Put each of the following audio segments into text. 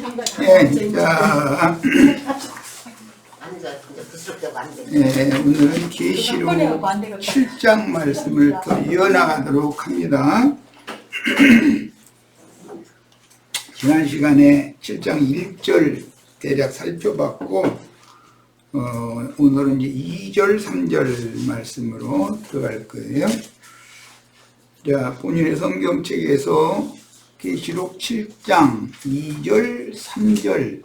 예, 자, 오늘은 계시록 7장 말씀을 더 이어나가도록 합니다. 지난 시간에 7장 1절 대략 살펴봤고, 오늘은 이제 2절, 3절 말씀으로 들어갈 거예요. 자, 본인의 성경책에서 계시록 7장 2절, 3절,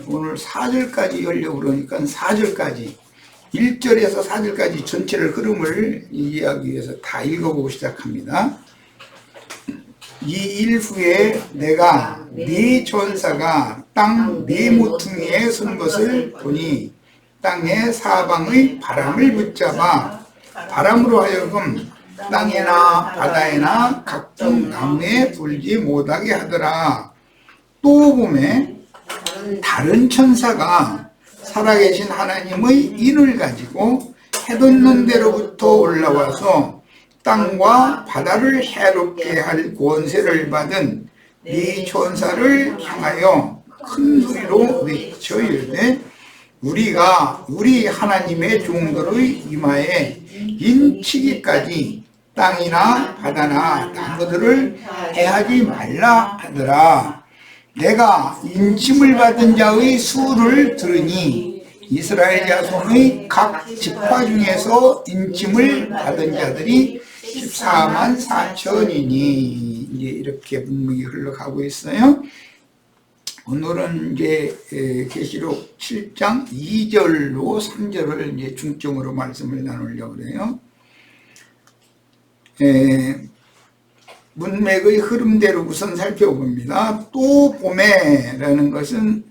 오늘 4절까지 하려고 그러니까 4절까지, 1절에서 4절까지 전체를 흐름을 이해하기 위해서 다 읽어보고 시작합니다. 이 일 후에 내가 네 전사가 땅 네 모퉁이에 선 것을 보니 땅의 사방의 바람을 붙잡아 바람으로 하여금 땅에나 바다에나 각종 나무에 돌지 못하게 하더라. 또 보매 다른 천사가 살아계신 하나님의 인을 가지고 해돋는 데로부터 올라와서 땅과 바다를 해롭게 할 권세를 받은 네 천사를 향하여 큰 소리로 외쳐 이르되 우리가 우리 하나님의 종들의 이마에 인치기까지 땅이나 바다나 나무들을 해하지 말라 하더라. 내가 인침을 받은 자의 수를 들으니 이스라엘 자손의 각 지파 중에서 인침을 받은 자들이 14만 4천이니 이제 이렇게 문맥이 흘러가고 있어요. 오늘은 이제 계시록 7장 2절로 3절을 이제 중점으로 말씀을 나누려고 그래요. 문맥의 흐름대로 우선 살펴봅니다. 또 봄에라는 것은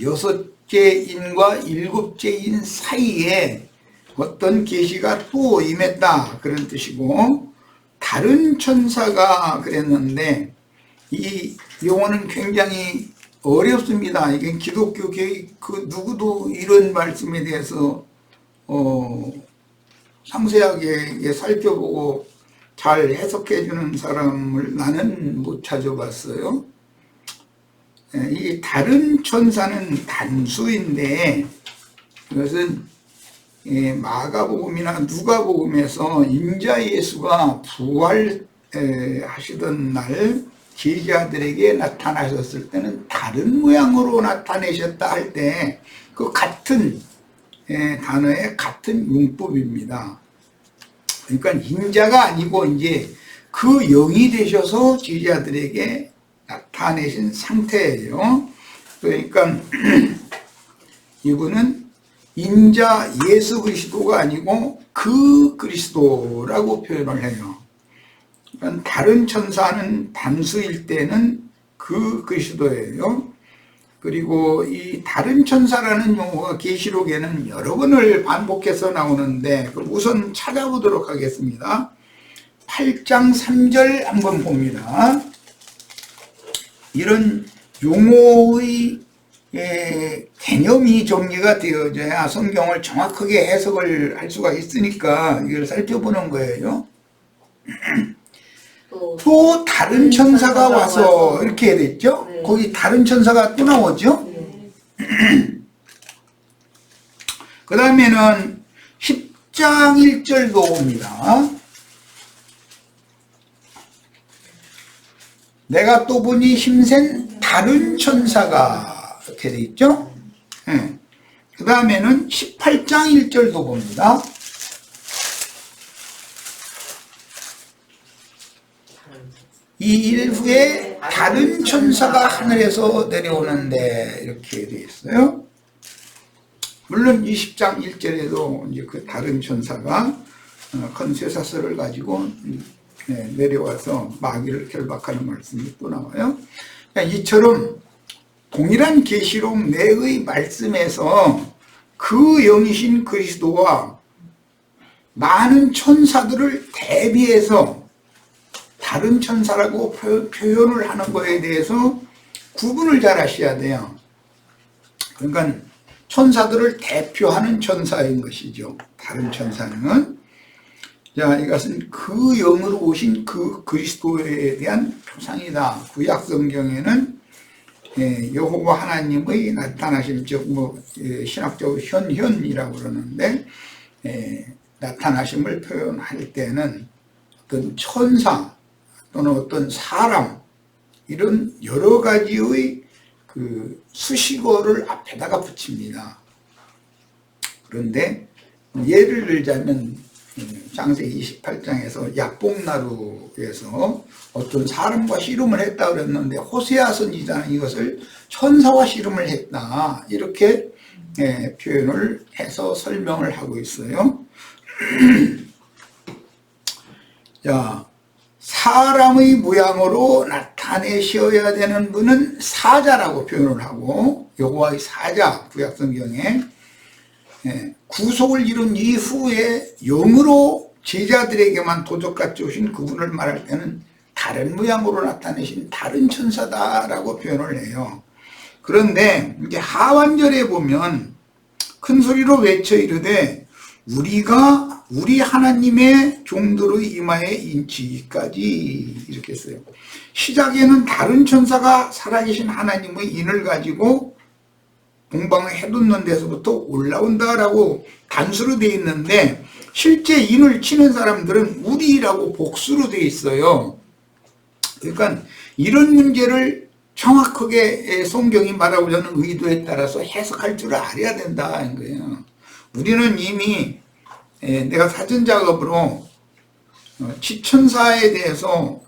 여섯째 인과 일곱째 인 사이에 어떤 계시가 또 임했다 그런 뜻이고, 다른 천사가 그랬는데 이 용어는 굉장히 어렵습니다. 이게 기독교 교육 그 누구도 이런 말씀에 대해서 상세하게 살펴보고 잘 해석해 주는 사람을 나는 못 찾아봤어요. 이 다른 천사는 단수인데 이것은 마가복음이나 누가복음에서 인자 예수가 부활하시던 날 제자들에게 나타나셨을 때는 다른 모양으로 나타내셨다 할 때 그 같은 단어의 같은 용법입니다. 그러니까 인자가 아니고 이제 그 영이 되셔서 제자들에게 나타내신 상태예요. 그러니까 이분은 인자 예수 그리스도가 아니고 그 그리스도라고 표현을 해요. 그러니까 다른 천사는 단수일 때는 그 그리스도예요. 그리고 이 다른 천사라는 용어가 계시록에는 여러 번을 반복해서 나오는데 우선 찾아보도록 하겠습니다. 8장 3절 한번 봅니다. 이런 용어의 개념이 정리가 되어져야 성경을 정확하게 해석을 할 수가 있으니까 이걸 살펴보는 거예요. 또 다른 천사가 와서 이렇게 됐죠? 네. 거기 다른 천사가 또 나오죠? 네. 그 다음에는 10장 1절도 옵니다. 내가 또 보니 힘센 다른 천사가 이렇게 돼 있죠? 네. 그 다음에는 18장 1절도 봅니다. 이 일 후에 다른 천사가 하늘에서 내려오는데 이렇게 되어 있어요. 물론 20장 1절에도 이제 그 다른 천사가 큰 쇠사슬을 가지고 내려와서 마귀를 결박하는 말씀이 또 나와요. 이처럼 동일한 계시록 내의 말씀에서 그 영이신 그리스도와 많은 천사들을 대비해서 다른 천사라고 표현을 하는 거에 대해서 구분을 잘 하셔야 돼요. 그러니까 천사들을 대표하는 천사인 것이죠. 다른 천사는. 자, 이것은 그 영으로 오신 그 그리스도에 대한 표상이다. 구약 성경에는 여호와 하나님의 나타나심, 즉 신학적으로 현현이라고 그러는데 나타나심을 표현할 때는 어떤 천사 또는 어떤 사람 이런 여러 가지의 그 수식어를 앞에다가 붙입니다. 그런데 예를 들자면 창세기 28장에서 약복나루에서 어떤 사람과 씨름을 했다 그랬는데 호세아 선지자는 이것을 천사와 씨름을 했다 이렇게 표현을 해서 설명을 하고 있어요. 자, 사람의 모양으로 나타내셔야 되는 분은 사자라고 표현을 하고, 여호와의 사자 구약 성경에 구속을 이룬 이후에 영으로 제자들에게만 도적같이 오신 그분을 말할 때는 다른 모양으로 나타내신 다른 천사다라고 표현을 해요. 그런데 이제 하완절에 보면 큰 소리로 외쳐 이르되 우리가 우리 하나님의 종들의 이마에 인치기까지 이렇게 했어요. 시작에는 다른 천사가 살아계신 하나님의 인을 가지고 공방을 해놓는 데서부터 올라온다라고 단수로 되어 있는데 실제 인을 치는 사람들은 우리라고 복수로 되어 있어요. 그러니까 이런 문제를 정확하게 성경이 말하고자 하는 의도에 따라서 해석할 줄 알아야 된다는 거예요. 우리는 이미 내가 사전 작업으로 치천사에 대해서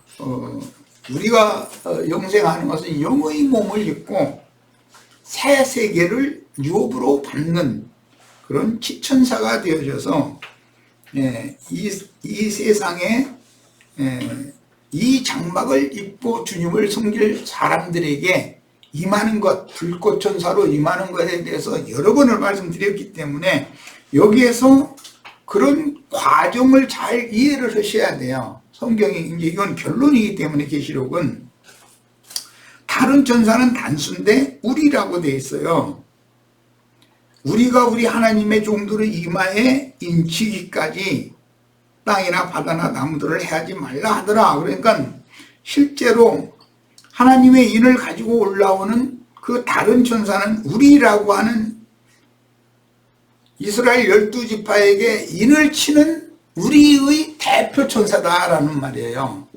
우리가 영생하는 것은 영의 몸을 입고 새 세계를 유업으로 받는 그런 치천사가 되어져서 이 세상에 이 장막을 입고 주님을 섬길 사람들에게 임하는 것, 불꽃천사로 임하는 것에 대해서 여러 번을 말씀드렸기 때문에 여기에서 그런 과정을 잘 이해를 하셔야 돼요. 성경이 이제 이건 결론이기 때문에 계시록은 다른 천사는 단수인데 우리라고 되어 있어요. 우리가 우리 하나님의 종들의 이마에 인치기까지 땅이나 바다나 나무들을 해하지 말라 하더라. 그러니까 실제로 하나님의 인을 가지고 올라오는 그 다른 천사는 우리라고 하는 이스라엘 12지파에게 인을 치는 우리의 대표 천사다라는 말이에요.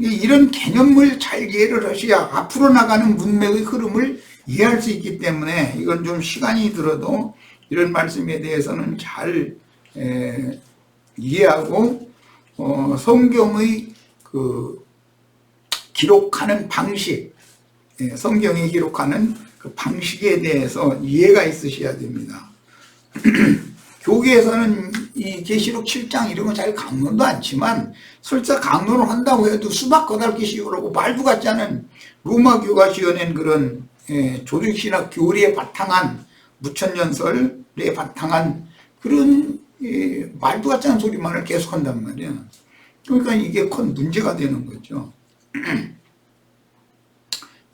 이런 개념을 잘 이해를 하셔야 앞으로 나가는 문맥의 흐름을 이해할 수 있기 때문에 이건 좀 시간이 들어도 이런 말씀에 대해서는 잘 이해하고 성경의 그 기록하는 방식, 성경이 기록하는 그 방식에 대해서 이해가 있으셔야 됩니다. 교계에서는 이 계시록 7장 이런 거 잘 강론도 않지만 설사 강론을 한다고 해도 수박 거달기 씌우라고 말도 같지 않은 로마교가 지어낸 그런 조직신학 교리에 바탕한 무천년설에 바탕한 그런 말도 같지 않은 소리만을 계속한단 말이야. 그러니까 이게 큰 문제가 되는 거죠.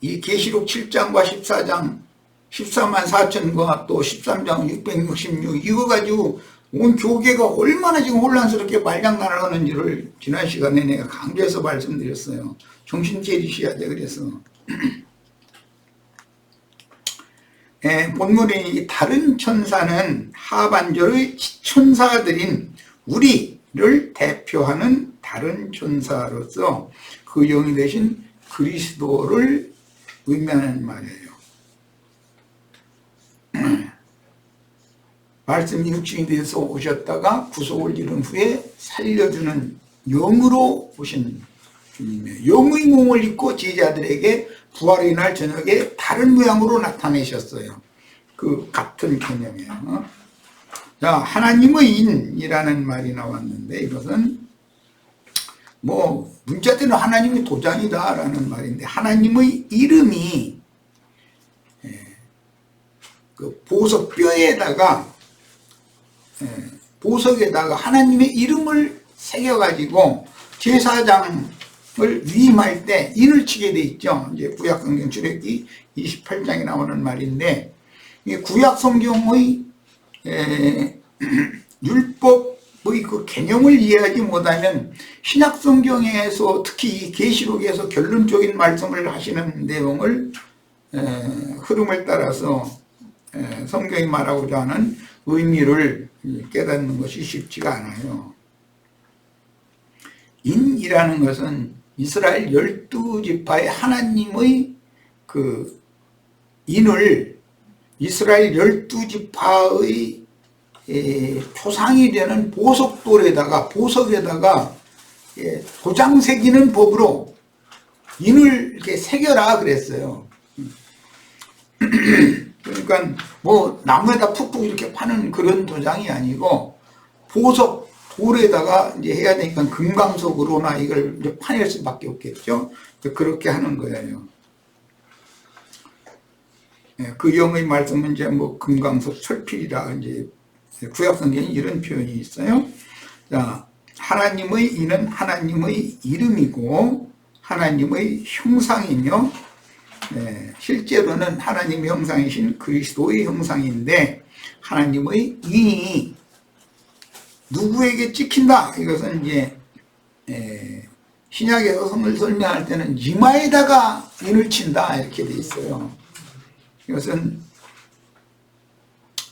이 계시록 7장과 14장 14만 4천과 또 13장 666 이거 가지고 온 교계가 얼마나 지금 혼란스럽게 말장난을 하는지를 지난 시간에 내가 강조해서 말씀드렸어요. 정신 차리셔야 돼. 그래서 본문의 다른 천사는 하반절의 천사들인 우리를 대표하는 다른 천사로서 그 영이 되신 그리스도를 의미하는 말이에요. 말씀이 육신이 돼서 오셨다가 구속을 이룬 후에 살려주는 영으로 오신 주님이에요. 영의 몸을 입고 제자들에게 부활의 날 저녁에 다른 모양으로 나타내셨어요. 그 같은 개념이에요. 자, 하나님의 인이라는 말이 나왔는데 이것은 뭐 문자대로 하나님의 도장이다라는 말인데 하나님의 이름이 그 보석뼈에다가 보석에다가 하나님의 이름을 새겨가지고 제사장을 위임할 때 인을 치게 돼 있죠. 이제 구약성경 출애굽기 28장에 나오는 말인데 이 구약성경의 율법 그 개념을 이해하지 못하면 신약 성경에서 특히 계시록에서 결론적인 말씀을 하시는 내용을 흐름을 따라서 성경이 말하고자 하는 의미를 깨닫는 것이 쉽지가 않아요. 인이라는 것은 이스라엘 12지파의 하나님의 그 인을 이스라엘 12지파의 초상이 되는 보석에다가 도장 새기는 법으로 인을 이렇게 새겨라 그랬어요. 그러니까 뭐 나무에다 푹푹 이렇게 파는 그런 도장이 아니고 보석 돌에다가 이제 해야 되니까 금강석으로나 이걸 이제 파낼 수밖에 없겠죠. 그렇게 하는 거예요. 그 영의 말씀은 이제 뭐 금강석 철필이라 이제 구약 성경에 이런 표현이 있어요. 자, 하나님의 이는 하나님의 이름이고 하나님의 형상이며 실제로는 하나님의 형상이신 그리스도의 형상인데 하나님의 인이 누구에게 찍힌다. 이것은 이제 신약에서 성을 설명할 때는 이마에다가 인을 친다 이렇게 돼 있어요. 이것은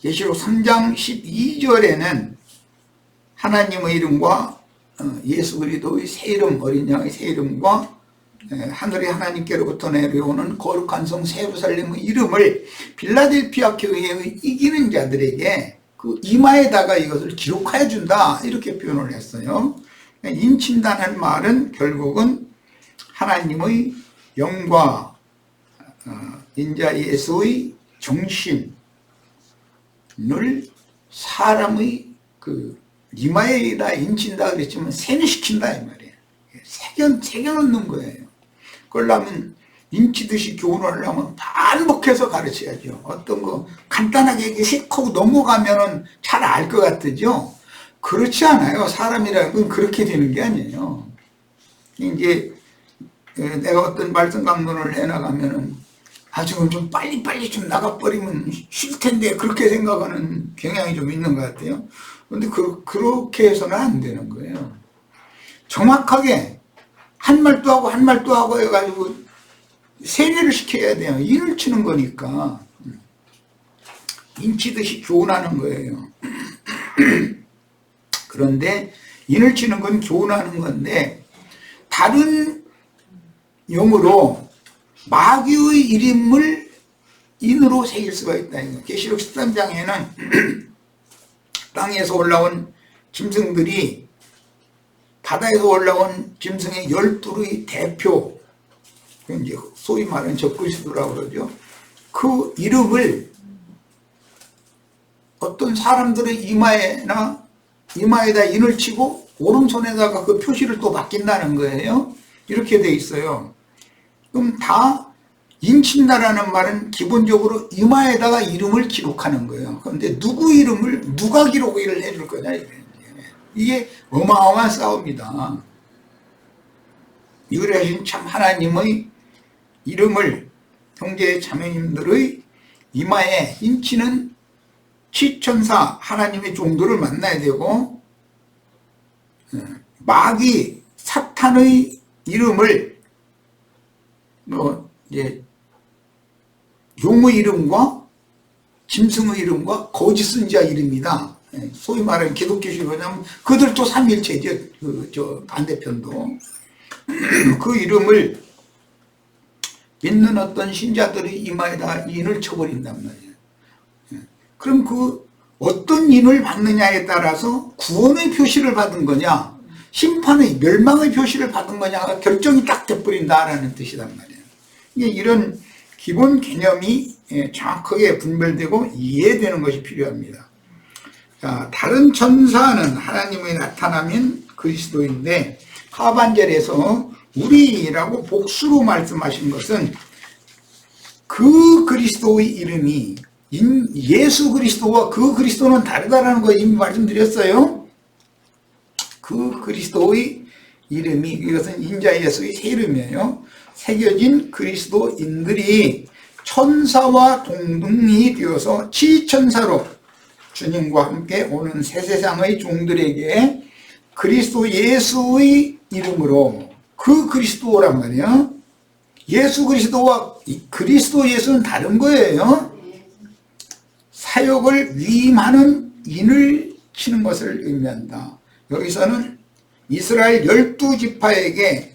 계시록 3장 12절에는 하나님의 이름과 예수 그리스도의 새 이름, 어린 양의 새 이름과 하늘의 하나님께로부터 내려오는 거룩한 성 예루살렘의 이름을 빌라델피아 교회의 이기는 자들에게 그 이마에다가 이것을 기록하여 준다 이렇게 표현을 했어요. 인친다는 말은 결국은 하나님의 영과 인자 예수의 정신을 사람의 그 이마에다 인친다 그랬지만 세뇌시킨다 이 말이에요. 새겨놓는 거예요. 그러려면 인치듯이 교훈을 하려면 반복해서 가르쳐야죠. 어떤 거 간단하게 휙 하고 넘어가면은 잘 알 것 같으죠. 그렇지 않아요. 사람이라는 건 그렇게 되는 게 아니에요. 이제 내가 어떤 말씀 강론을 해나가면은 지금 좀 빨리빨리 좀 나가버리면 쉴 텐데 그렇게 생각하는 경향이 좀 있는 것 같아요. 그런데 그렇게 해서는 안 되는 거예요. 정확하게 한 말도 하고 한 말도 하고 해가지고 세뇌를 시켜야 돼요. 인을 치는 거니까. 인치듯이 교훈하는 거예요. 그런데 인을 치는 건 교훈하는 건데 다른 용어로 마귀의 이름을 인으로 새길 수가 있다. 계시록 13장에는 땅에서 올라온 짐승들이 바다에서 올라온 짐승의 12의 대표, 이제 소위 말하는 적그리스도라고 그러죠. 그 이름을 어떤 사람들의 이마에다 인을 치고 오른손에다가 그 표시를 또 맡긴다는 거예요. 이렇게 돼 있어요. 그럼 다 인친다라는 말은 기본적으로 이마에다가 이름을 기록하는 거예요. 그런데 누구 이름을 누가 기록을 해줄 거냐 이게 어마어마한 싸움이다. 유일하신 참 하나님의 이름을 형제 자매님들의 이마에 인치는 시천사 하나님의 종들을 만나야 되고 마귀 사탄의 이름을 이제 용의 이름과 짐승의 이름과 거짓 선지자 이름이다. 소위 말하는 기독교식으로 하면 그들도 삼일체죠. 저 반대편도 그 이름을 믿는 어떤 신자들의 이마에다 인을 쳐버린단 말이에요. 그럼 그 어떤 인을 받느냐에 따라서 구원의 표시를 받은 거냐 심판의 멸망의 표시를 받은 거냐가 결정이 딱 돼버린다라는 뜻이란 말이에요. 이런 기본 개념이 정확하게 분별되고 이해되는 것이 필요합니다. 자, 다른 천사는 하나님의 나타남인 그리스도인데 하반절에서 우리라고 복수로 말씀하신 것은 그 그리스도의 이름이 예수 그리스도와 그 그리스도는 다르다라는 거 이미 말씀드렸어요. 그 그리스도의 이름이 이것은 인자 예수의 새 이름이에요. 새겨진 그리스도인들이 천사와 동등이 되어서 지천사로 주님과 함께 오는 새 세상의 종들에게 그리스도 예수의 이름으로, 그 그리스도란 말이야. 예수 그리스도와 그리스도 예수는 다른 거예요. 사역을 위임하는 인을 치는 것을 의미한다. 여기서는 이스라엘 12지파에게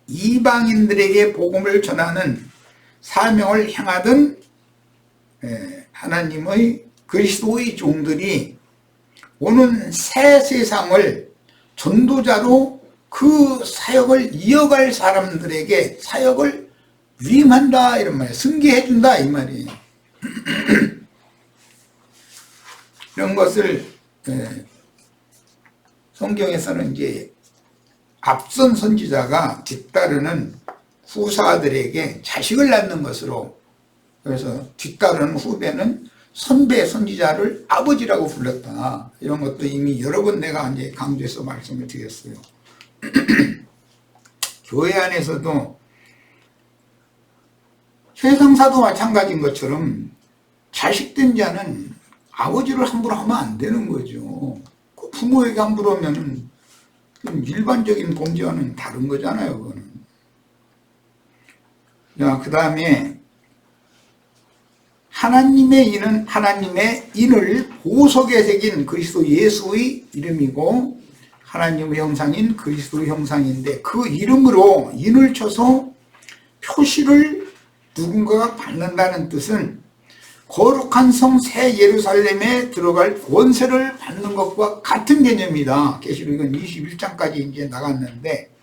이방인들에게 복음을 전하는 사명을 향하던 하나님의 그리스도의 종들이 오는 새 세상을 전도자로 그 사역을 이어갈 사람들에게 사역을 위임한다 이런 말이에요. 승계해준다 이 말이에요. 이런 것을 성경에서는 이제 앞선 선지자가 뒤따르는 후사들에게 자식을 낳는 것으로, 그래서 뒤따르는 후배는 선배 선지자를 아버지라고 불렀다. 이런 것도 이미 여러 번 내가 이제 강조해서 말씀을 드렸어요. 교회 안에서도 세상사도 마찬가지인 것처럼 자식된 자는 아버지를 함부로 하면 안 되는 거죠. 그 부모에게 함부로 하면 일반적인 범죄와는 다른 거잖아요. 그거는. 자, 그 다음에 하나님의 인은 하나님의 인을 보석에 새긴 그리스도 예수의 이름이고 하나님의 형상인 그리스도의 형상인데, 그 이름으로 인을 쳐서 표시를 누군가가 받는다는 뜻은 거룩한 성 새 예루살렘에 들어갈 권세를 받는 것과 같은 개념이다. 계시록은 21장까지 이제 나갔는데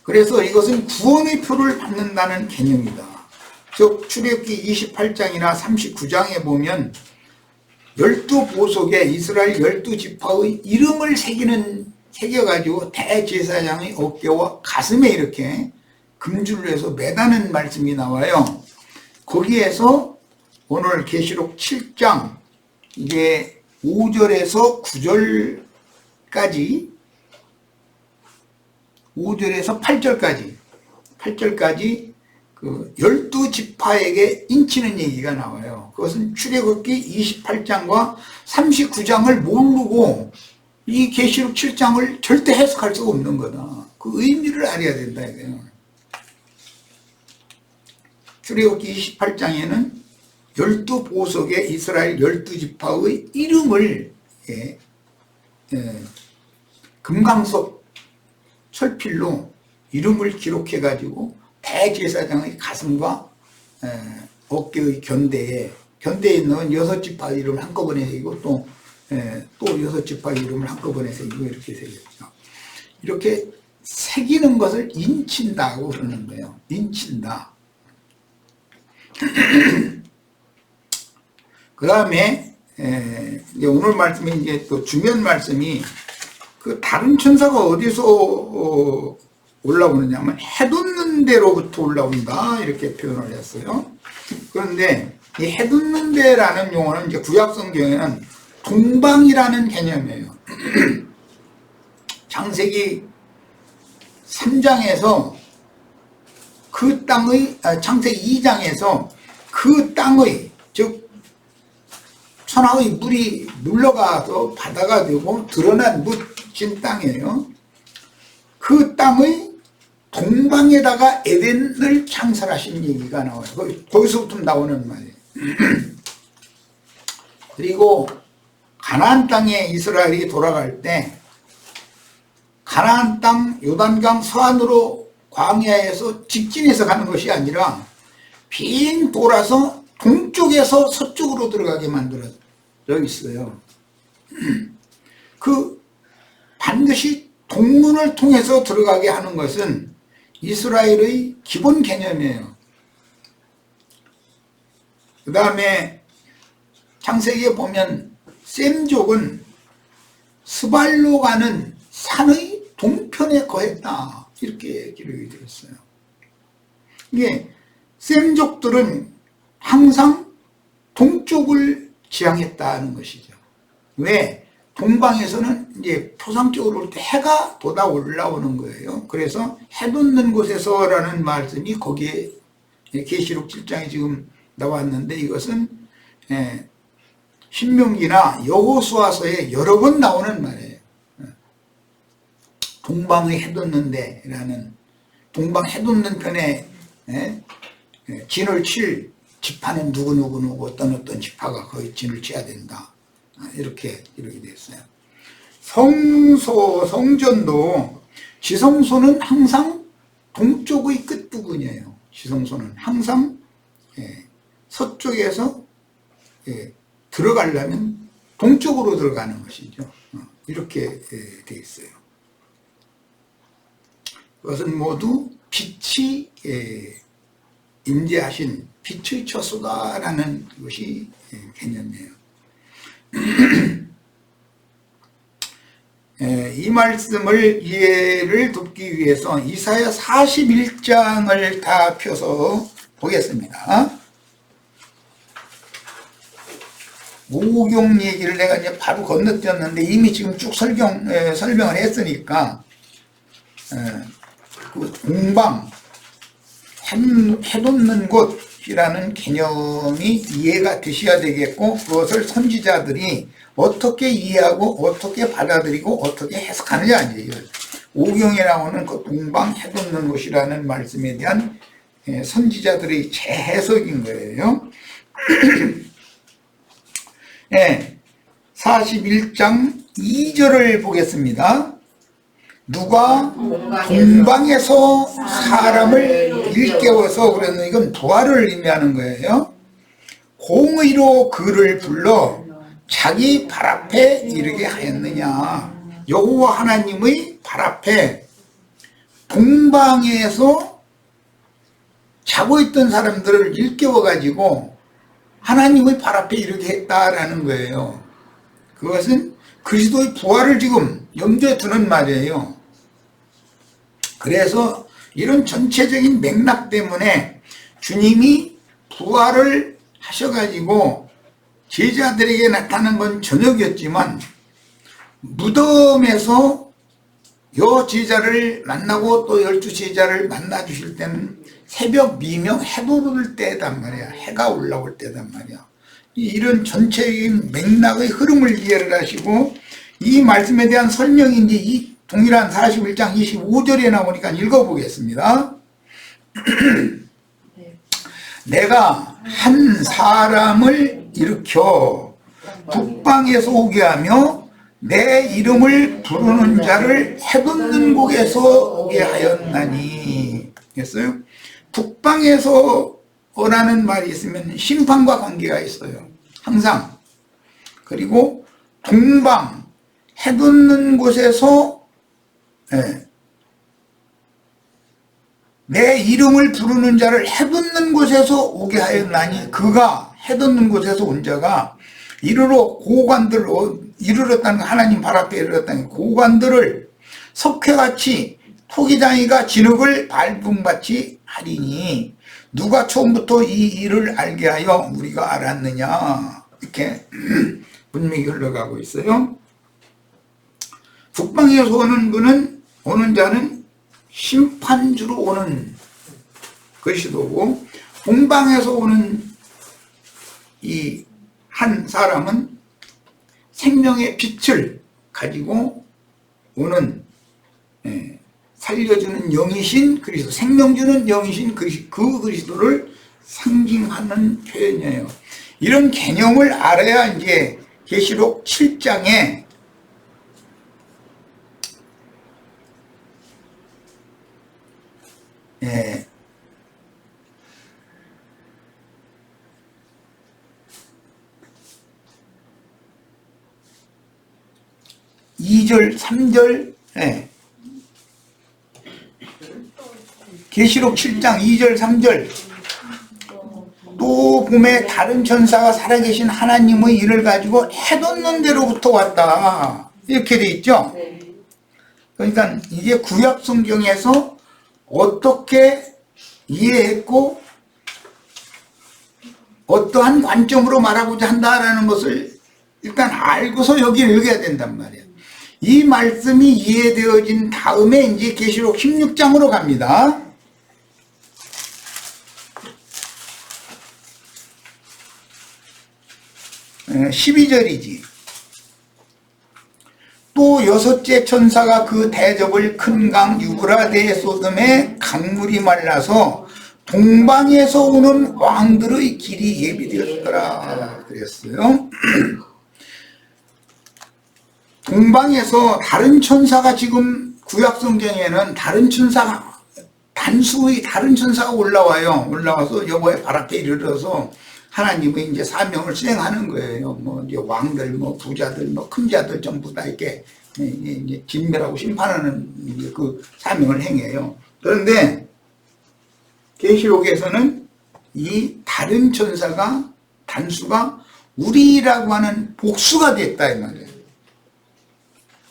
그래서 이것은 구원의 표를 받는다는 개념이다. 즉 출애굽기 28장이나 39장에 보면 12보석에 이스라엘 12지파의 이름을 새겨가지고 대제사장의 어깨와 가슴에 이렇게 금줄로 해서 매다는 말씀이 나와요. 거기에서 오늘 계시록 7장 이게 5절에서 9절까지 5절에서 8절까지 그 12지파에게 인치는 얘기가 나와요. 그것은 출애굽기 28장과 39장을 모르고 이 계시록 7장을 절대 해석할 수가 없는 거다. 그 의미를 알아야 된다 이거예요. 출애굽기 28장에는 12보석에 이스라엘 12지파의 이름을 금강석 철필로 이름을 기록해 가지고 대제사장의 가슴과 어깨의 견대에 있는 6지파 이름을 한꺼번에 새기고 또 6지파 이름을 한꺼번에 새기고 이렇게 새겼죠. 이렇게 새기는 것을 인친다고 그러는 거예요. 인친다. 그 다음에 이제 오늘 말씀이 이제 또 중요한 말씀이 그 다른 천사가 어디서 올라오느냐 하면 해돋는 데로부터 올라온다 이렇게 표현을 했어요. 그런데 이 해돋는 데라는 용어는 이제 구약 성경에는 동방이라는 개념이에요. 창세기 3장에서 그 땅의 창세기 2장에서 그 땅의 즉 천하의 물이 물러가서 바다가 되고 드러난 묻힌 땅이에요. 그 땅의 동방에다가 에덴을 창설하신 얘기가 나와요. 거기서부터 나오는 말이에요. 그리고 가나안 땅에 이스라엘이 돌아갈 때 가나안 땅 요단강 서안으로 광야에서 직진해서 가는 것이 아니라 빙 돌아서 동쪽에서 서쪽으로 들어가게 만들어져 있어요. 그 반드시 동문을 통해서 들어가게 하는 것은 이스라엘의 기본 개념이에요. 그 다음에 창세기에 보면 셈족은 스발로 가는 산의 동편에 거했다 이렇게 기록이 되어 있어요. 이게 셈족들은 항상 동쪽을 지향했다는 것이죠. 왜? 동방에서는 이제 표상적으로 올 때 해가 돋아 올라오는 거예요. 그래서 해 돋는 곳에서라는 말씀이 거기에 계시록 7장에 지금 나왔는데 이것은 신명기나 여호수아서에 여러 번 나오는 말이에요. 동방에 해돋는데 라는, 동방 해돋는 편에 진을 칠 지파는 누구 어떤 지파가 거의 진을 쳐야 된다. 이렇게 됐어요. 성전도 지성소는 항상 동쪽의 끝부분이에요. 지성소는 항상 서쪽에서 들어가려면 동쪽으로 들어가는 것이죠. 이렇게 되어 있어요. 그것은 모두 빛이 임재하신 빛의 처소다라는 것이 개념이에요. 이 말씀을 이해를 돕기 위해서 이사야 41장을 다 펴서 보겠습니다. 오경 얘기를 내가 이제 바로 건너뛰었는데 이미 지금 쭉 설명을 했으니까 그 동방 해돋는 곳이라는 개념이 이해가 되셔야 되겠고, 그것을 선지자들이 어떻게 이해하고 어떻게 받아들이고 어떻게 해석하느냐 이제 오경에 나오는 그 동방 해돋는 곳이라는 말씀에 대한 선지자들의 재해석인 거예요. 41장 2절을 보겠습니다. 누가 동방에서 사람을 일깨워서, 그러는 이건 부활을 의미하는 거예요. 공의로 그를 불러 자기 발 앞에 이르게 하였느냐. 여호와 하나님의 발 앞에 동방에서 자고 있던 사람들을 일깨워 가지고 하나님의 발 앞에 이르게 했다라는 거예요. 그것은 그리스도의 부활을 지금 염두에 두는 말이에요. 그래서 이런 전체적인 맥락 때문에 주님이 부활을 하셔가지고 제자들에게 나타난 건 저녁이었지만 무덤에서 여 제자를 만나고 또 12제자를 만나 주실 때는 새벽 미명 해 돋을 때단 말이야. 해가 올라올 때단 말이야. 이런 전체적인 맥락의 흐름을 이해를 하시고, 이 말씀에 대한 설명이 이제 이 동일한 41장 25절에 나오니까 읽어보겠습니다. 내가 한 사람을 일으켜 북방에서 오게 하며 내 이름을 부르는 자를 해돋는 곳에서 오게 하였나니. 했어요. 북방에서 오라는 말이 있으면 심판과 관계가 있어요. 항상. 그리고 동방, 해돋는 곳에서 내 이름을 부르는 자를 해돋는 곳에서 오게 하였나니, 그가 해돋는 곳에서 온 자가 이르러 고관들, 이르렀다는 거, 하나님 발 앞에 이르렀다는 거, 고관들을 석회같이 토기장이가 진흙을 밟음같이 하리니 누가 처음부터 이 일을 알게 하여 우리가 알았느냐. 이렇게 분명히 흘러가고 있어요. 북방에서 오는 자는 심판주로 오는 것이고, 동방에서 오는 이 한 사람은 생명의 빛을 가지고 오는, 살려주는 영이신 그리스도, 생명 주는 영이신 그 그리스도를 상징하는 표현이에요. 이런 개념을 알아야 이제 계시록 7장에 2절, 3절, 계시록 7장 2절, 3절, 또 봄에 다른 천사가 살아계신 하나님의 일을 가지고 해돋는 데로부터 왔다. 이렇게 돼 있죠. 그러니까 이게 구약 성경에서 어떻게 이해했고 어떠한 관점으로 말하고자 한다라는 것을 일단 알고서 여기를 읽어야 된단 말이에요. 이 말씀이 이해되어진 다음에 이제 계시록 16장으로 갑니다. 12절이지. 또 여섯째 천사가 그 대접을 큰 강 유브라데에 쏟음에 강물이 말라서 동방에서 오는 왕들의 길이 예비되었더라 그랬어요. 동방에서 다른 천사가 지금 구약성경에는 다른 천사가 단수의 다른 천사가 올라와서 여호와의 발 앞에 이르러서 하나님의 이제 사명을 수행하는 거예요. 뭐 이제 왕들, 뭐 부자들, 뭐 큰 자들 전부 다 이렇게 이제 진멸하고 심판하는 이제 그 사명을 행해요. 그런데 계시록에서는 이 다른 천사가 단수가 우리라고 하는 복수가 됐다 이 말이에요.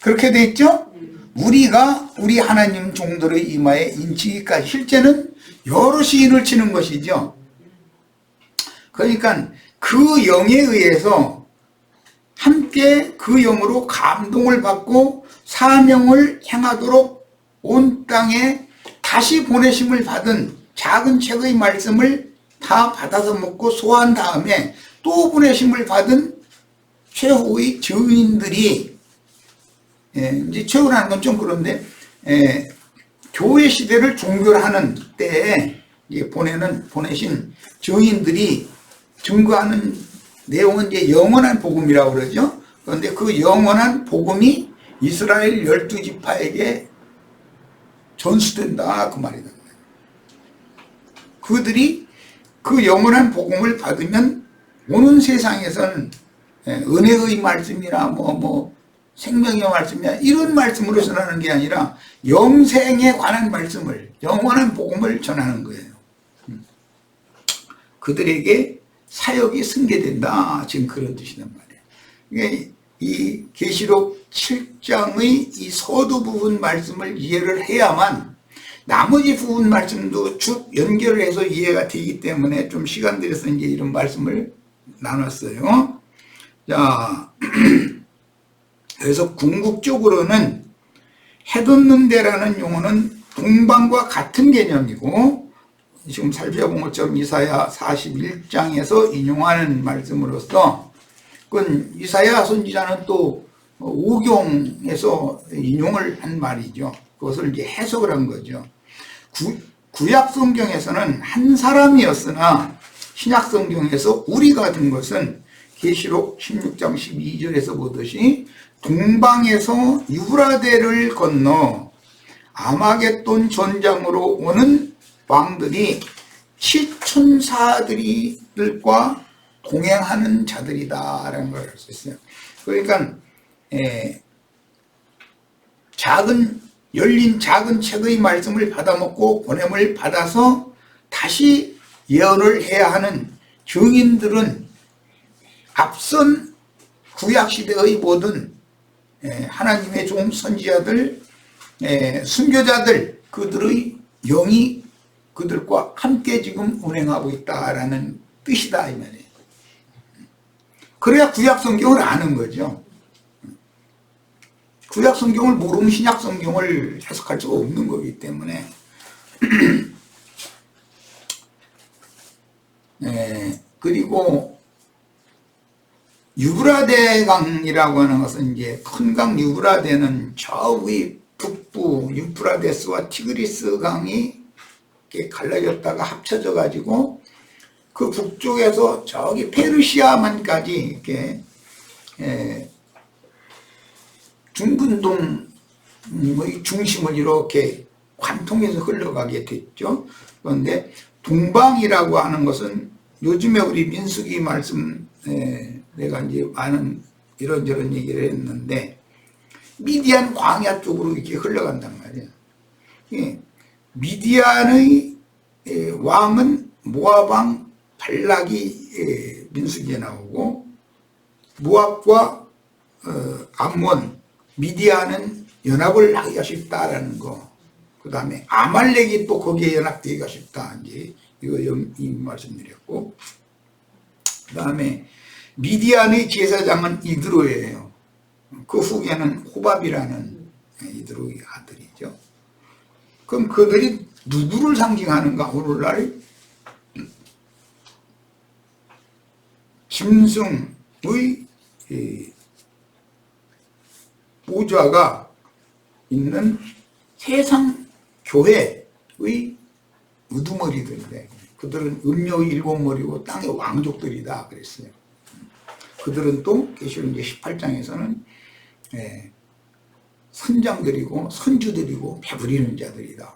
그렇게 돼 있죠? 우리가 우리 하나님 종들의 이마에 인치기까지 실제는 여럿이 인을 치는 것이죠. 그러니까 그 영에 의해서 함께 그 영으로 감동을 받고 사명을 행하도록 온 땅에 다시 보내심을 받은 작은 책의 말씀을 다 받아서 먹고 소화한 다음에 또 보내심을 받은 최후의 증인들이 이제 최후라는 건 좀 그런데 교회 시대를 종결하는 때에 보내신 증인들이 증거하는 내용은 이제 영원한 복음이라고 그러죠. 그런데 그 영원한 복음이 이스라엘 12지파에게 전수된다 그 말이다. 그들이 그 영원한 복음을 받으면 오는 세상에서는 은혜의 말씀이나 뭐 생명의 말씀이나 이런 말씀으로 전하는 게 아니라 영생에 관한 말씀을 영원한 복음을 전하는 거예요. 그들에게 사역이 승계된다 지금 그런 뜻이란 말이에요. 이 계시록 7장의 이 서두 부분 말씀을 이해를 해야만 나머지 부분 말씀도 쭉 연결을 해서 이해가 되기 때문에 좀 시간 들여서 이제 이런 말씀을 나눴어요. 자, 그래서 궁극적으로는 해돋는 데라는 용어는 동방과 같은 개념이고 지금 살펴본 것처럼 이사야 41장에서 인용하는 말씀으로서 그건 이사야 선지자는 또 오경에서 인용을 한 말이죠. 그것을 이제 해석을 한 거죠. 구약 성경에서는 한 사람이었으나 신약 성경에서 우리가 된 것은 계시록 16장 12절에서 보듯이 동방에서 유브라데를 건너 아마겟돈 전장으로 오는 왕들이 시천사들과 동행하는 자들이다라는 걸 알 수 있어요. 그러니까 열린 작은 책의 말씀을 받아먹고 보냄을 받아서 다시 예언을 해야 하는 증인들은 앞선 구약시대의 모든 하나님의 종 선지자들, 순교자들, 그들의 영이 그들과 함께 지금 운행하고 있다라는 뜻이다 이 말이에요. 그래야 구약 성경을 아는 거죠. 구약 성경을 모르면 신약 성경을 해석할 수가 없는 거기 때문에 그리고 유브라데 강이라고 하는 것은 이제 큰 강 유브라데는 저 위 북부 유프라데스와 티그리스 강이 이렇게 갈라졌다가 합쳐져 가지고 그 북쪽에서 저기 페르시아만까지 이렇게 중근동의 중심을 이렇게 관통해서 흘러가게 됐죠. 그런데 동방이라고 하는 것은 요즘에 우리 민수기 말씀 내가 이제 많은 이런저런 얘기를 했는데 미디안 광야 쪽으로 이렇게 흘러간단 말이에요. 미디안의 왕은 모압 왕 발락이 민수기에 나오고 모압과 암몬 미디안은 연합을 하기가 쉽다라는 거. 그 다음에 아말렉이 또 거기에 연합되기가 쉽다. 이제 이거 이 말씀드렸고, 그 다음에 미디안의 제사장은 이드로예요. 그 후계는 호밥이라는 이드로의 아들이죠. 그럼 그들이 누구를 상징하는가? 오늘날 짐승, 보좌가 있는 세상 교회의 우두머리들인데, 그들은 음료의 일곱 머리고 땅의 왕족들이다 그랬어요. 그들은 또 계시록 18장에서는 선장들이고 선주들이고 배부리는 자들이다.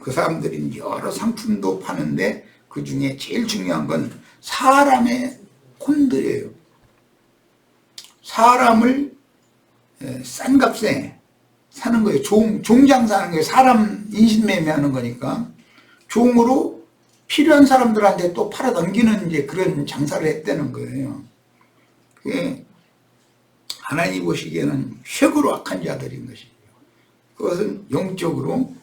그 사람들이 여러 상품도 파는데 그 중에 제일 중요한 건 사람의 혼들이에요. 사람을 싼 값에 사는 거예요. 종장사하는 거예요. 사람 인신매매하는 거니까 종으로 필요한 사람들한테 또 팔아 넘기는 이제 그런 장사를 했다는 거예요. 그게 하나님 보시기에는 최고로 악한 자들인 것이죠. 그것은 영적으로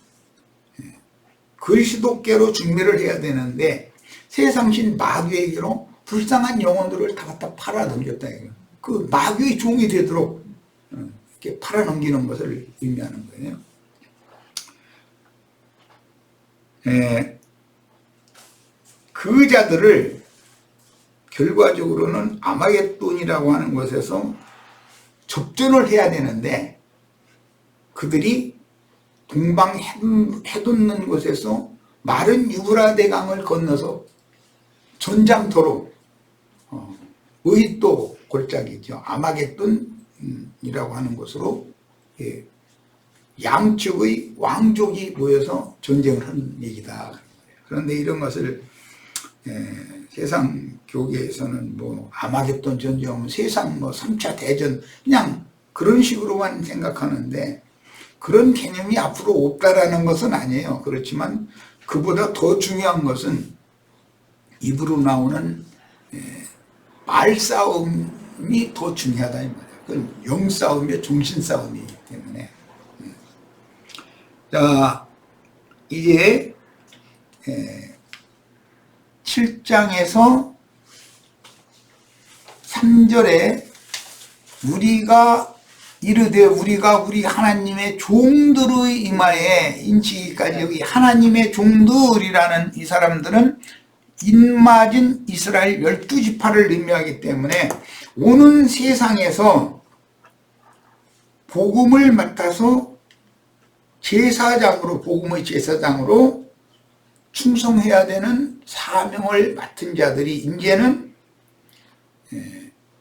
그리스도께로 준비를 해야 되는데 세상신 마귀에게로 불쌍한 영혼들을 다 갖다 팔아 넘겼다. 그 마귀의 종이 되도록 이렇게 팔아 넘기는 것을 의미하는 거예요. 그 자들을 결과적으로는 아마겟돈이라고 하는 곳에서 접전을 해야 되는데 그들이 동방 해돋는 곳에서 마른 유브라데 강을 건너서 전장터로 또 골짜기죠. 아마겟돈이라고 하는 곳으로 양측의 왕족이 모여서 전쟁을 하는 얘기다. 그런데 이런 것을 세상 교계에서는 뭐 아마겟돈 전쟁은 세상 뭐 3차 대전 그냥 그런 식으로만 생각하는데 그런 개념이 앞으로 없다라는 것은 아니에요. 그렇지만 그보다 더 중요한 것은 입으로 나오는 말싸움이 더 중요하다 이 말이에요. 그건 영싸움이며 정신싸움이기 때문에. 자, 이제 7장에서 3절에 우리가 이르되 우리가 우리 하나님의 종들의 이마에 인치기까지 여기 하나님의 종들이라는 이 사람들은 인맞은 이스라엘 12지파를 의미하기 때문에 오는 세상에서 복음을 맡아서 제사장으로 복음의 제사장으로 충성해야 되는 사명을 맡은 자들이 이제는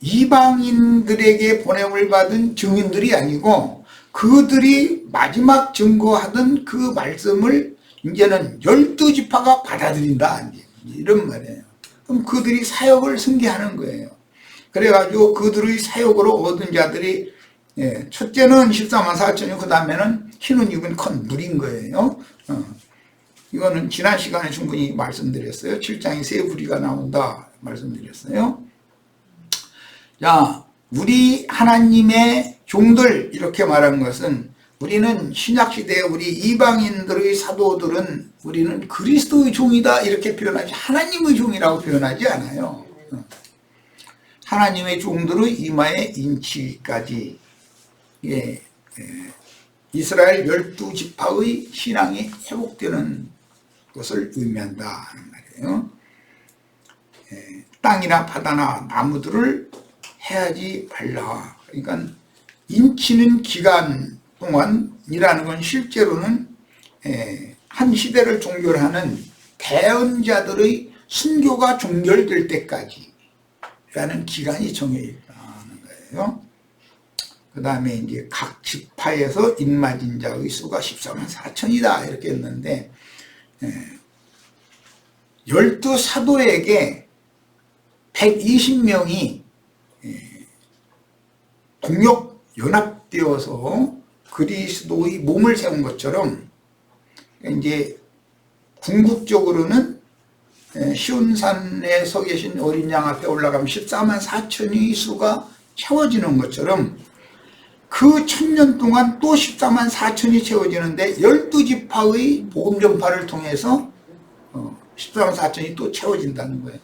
이방인들에게 보냄을 받은 증인들이 아니고 그들이 마지막 증거하던 그 말씀을 이제는 12지파가 받아들인다 이런 말이에요. 그럼 그들이 사역을 승계하는 거예요. 그래가지고 그들의 사역으로 얻은 자들이 첫째는 14만 4천이고 그 다음에는 흰옷 입은 큰 물인 거예요. 이거는 지난 시간에 충분히 말씀드렸어요. 7장에 세 부리가 나온다 말씀드렸어요. 자, 우리 하나님의 종들 이렇게 말한 것은 우리는 신약시대에 우리 이방인들의 사도들은 우리는 그리스도의 종이다 이렇게 표현하지 하나님의 종이라고 표현하지 않아요. 하나님의 종들의 이마에 인치기까지 이스라엘 12지파의 신앙이 회복되는 것을 의미한다 하는 말이에요. 땅이나 바다나 나무들을 해하지 말라. 그러니까 인치는 기간 동안이라는 건 실제로는 한 시대를 종결하는 대언자들의 순교가 종결될 때까지 라는 기간이 정해 있다는 거예요. 그 다음에 이제 각 지파에서 인맞은 자의 수가 14만 4천이다 이렇게 했는데 12사도에게 120명이 동력 연합되어서 그리스도의 몸을 세운 것처럼 이제 궁극적으로는 시온산에 서 계신 어린 양 앞에 올라가면 14만 4천의 수가 채워지는 것처럼 그 1000년 동안 또 14만 4천이 채워지는데 12지파의 복음 전파를 통해서 14만 4천이 또 채워진다는 거예요.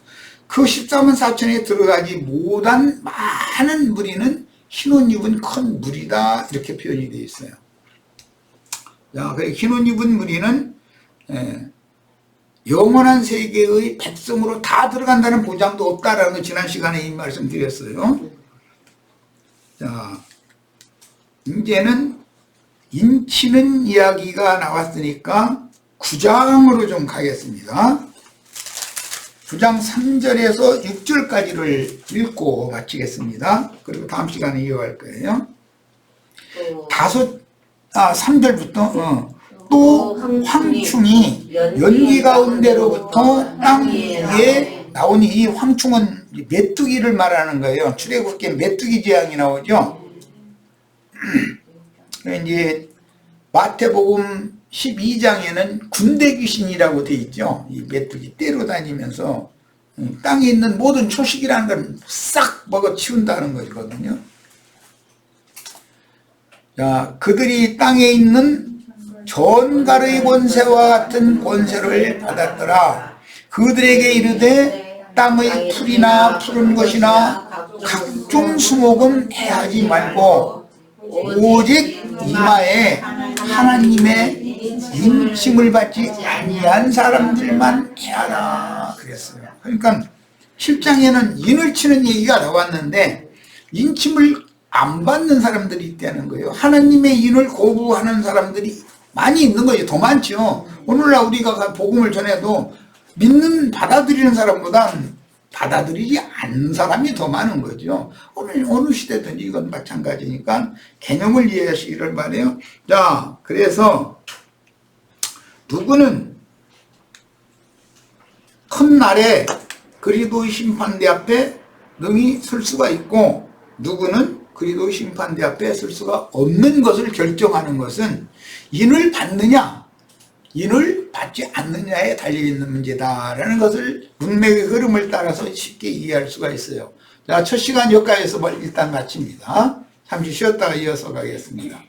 그 14만 4천에 들어가지 못한 많은 무리는 흰옷 입은 큰 무리다 이렇게 표현이 되어 있어요. 자, 흰옷 입은 무리는 영원한 세계의 백성으로 다 들어간다는 보장도 없다라는 거 지난 시간에 이 말씀드렸어요. 자, 이제는 인치는 이야기가 나왔으니까 9장으로 좀 가겠습니다. 9장 3절에서 6절까지를 읽고 마치겠습니다. 그리고 다음 시간에 이어갈 거예요. 3절부터 또 황충이 연기 가운데로부터 땅 위에 나오니, 이 황충은 메뚜기를 말하는 거예요. 출애굽기에 메뚜기 재앙이 나오죠. 이제 마태복음 12장에는 군대 귀신이라고 돼 있죠. 이 메뚜기 떼로 다니면서 땅에 있는 모든 초식이라는 걸 싹 먹어 치운다는 거거든요. 자, 그들이 땅에 있는 전갈의 권세와 같은 권세를 받았더라. 그들에게 이르되 땅의 풀이나 푸른 것이나 각종 수목은 해하지 말고 오직 이마에 하나님의 인침을 받지 아니한 사람들만 해하라 그랬어요. 그러니까 7장에는 인을 치는 얘기가 나왔는데 인침을 안 받는 사람들이 있다는 거예요. 하나님의 인을 거부하는 사람들이 많이 있는 거예요. 더 많죠. 오늘날 우리가 복음을 전해도 받아들이는 사람보다 받아들이지 않는 사람이 더 많은 거죠. 어느 시대든지 이건 마찬가지니까 개념을 이해하시기를 바라요. 자, 그래서 누구는 큰 날에 그리스도의 심판대 앞에 능히 설 수가 있고, 누구는 그리스도의 심판대 앞에 설 수가 없는 것을 결정하는 것은 인을 받느냐 인을 받지 않느냐에 달려있는 문제다라는 것을 문맥의 흐름을 따라서 쉽게 이해할 수가 있어요. 자, 첫 시간 여기까지서 일단 마칩니다. 잠시 쉬었다가 이어서 가겠습니다.